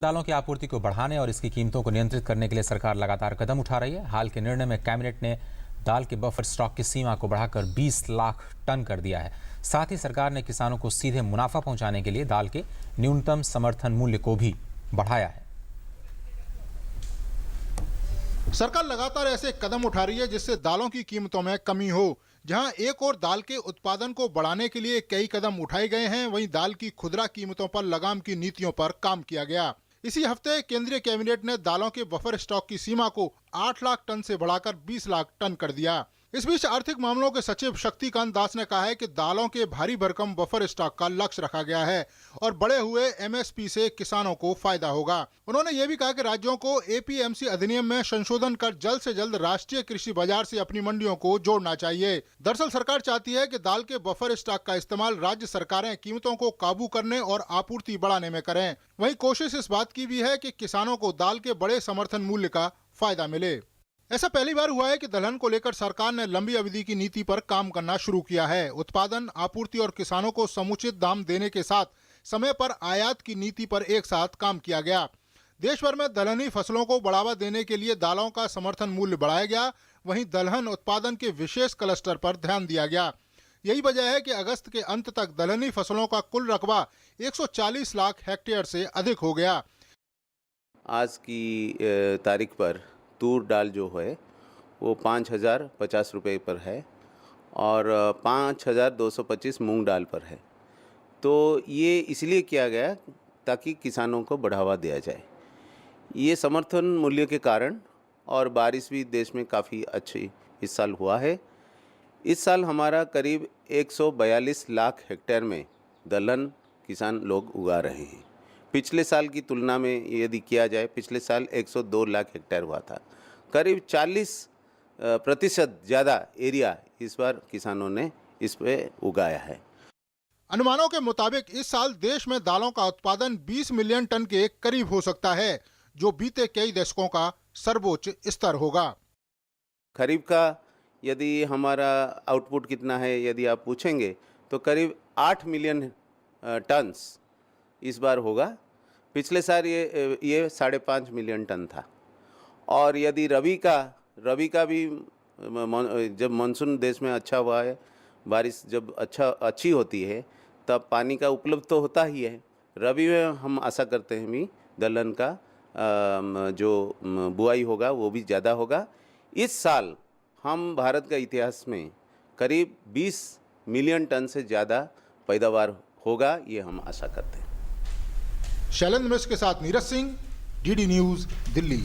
दालों की आपूर्ति को बढ़ाने और इसकी कीमतों को नियंत्रित करने के लिए सरकार लगातार कदम उठा रही है। हाल के निर्णय में कैबिनेट ने दाल के बफर स्टॉक की सीमा को बढ़ाकर 20 लाख टन कर दिया है। साथ ही सरकार ने किसानों को सीधे मुनाफा पहुंचाने के लिए दाल के न्यूनतम समर्थन मूल्य को भी बढ़ाया है। सरकार लगातार ऐसे कदम उठा रही है जिससे दालों की कीमतों में कमी हो। जहां एक और दाल के उत्पादन को बढ़ाने के लिए कई कदम उठाए गए हैं, वहीं दाल की खुदरा कीमतों पर लगाम की नीतियों पर काम किया गया। इसी हफ्ते केंद्रीय कैबिनेट ने दालों के बफर स्टॉक की सीमा को 8 लाख टन से बढ़ाकर 20 लाख टन कर दिया। इस बीच आर्थिक मामलों के सचिव शक्तिकांत दास ने कहा है कि दालों के भारी भरकम बफर स्टॉक का लक्ष्य रखा गया है और बढ़े हुए एमएसपी से किसानों को फायदा होगा। उन्होंने ये भी कहा कि राज्यों को एपीएमसी अधिनियम में संशोधन कर जल्द से जल्द राष्ट्रीय कृषि बाजार से अपनी मंडियों को जोड़ना चाहिए। दरअसल सरकार चाहती है कि दाल के बफर स्टॉक का इस्तेमाल राज्य सरकारें कीमतों को काबू करने और आपूर्ति बढ़ाने में करें। वहीं कोशिश इस बात की भी है कि किसानों को दाल के बड़े समर्थन मूल्य का फायदा मिले। ऐसा पहली बार हुआ है कि दलहन को लेकर सरकार ने लंबी अवधि की नीति पर काम करना शुरू किया है। उत्पादन, आपूर्ति और किसानों को समुचित दाम देने के साथ समय पर आयात की नीति पर एक साथ काम किया गया। देश भर में दलहनी फसलों को बढ़ावा देने के लिए दालों का समर्थन मूल्य बढ़ाया गया। वहीं दलहन उत्पादन के विशेष क्लस्टर पर ध्यान दिया गया। यही वजह है कि अगस्त के अंत तक दलहनी फसलों का कुल रकबा 140 लाख हेक्टेयर से अधिक हो गया। आज की तारीख पर तूर दाल जो है वो 5,050 रुपये पर है और 5,225 मूंग दाल पर है। तो ये इसलिए किया गया ताकि किसानों को बढ़ावा दिया जाए। ये समर्थन मूल्य के कारण और बारिश भी देश में काफ़ी अच्छी इस साल हुआ है। इस साल हमारा करीब 142 लाख हेक्टेयर में दलहन किसान लोग उगा रहे हैं। पिछले साल की तुलना में यदि किया जाए, पिछले साल 102 लाख हेक्टेयर हुआ था। करीब 40% ज़्यादा एरिया इस बार किसानों ने इस पे उगाया है। अनुमानों के मुताबिक इस साल देश में दालों का उत्पादन 20 मिलियन टन के करीब हो सकता है, जो बीते कई दशकों का सर्वोच्च स्तर होगा। खरीफ का यदि हमारा आउटपुट कितना है यदि आप पूछेंगे तो करीब 8 मिलियन टन्स इस बार होगा। पिछले साल ये 5.5 मिलियन टन था। और यदि रबी का भी जब मानसून देश में अच्छा हुआ है, बारिश जब अच्छी होती है तब पानी का उपलब्ध तो होता ही है। रबी में हम आशा करते हैं भी दलहन का जो बुआई होगा वो भी ज़्यादा होगा। इस साल हम भारत का इतिहास में करीब 20 मिलियन टन से ज़्यादा पैदावार होगा, ये हम आशा करते हैं। शैलेंद्र मिश्र के साथ नीरज सिंह, डीडी न्यूज़, दिल्ली।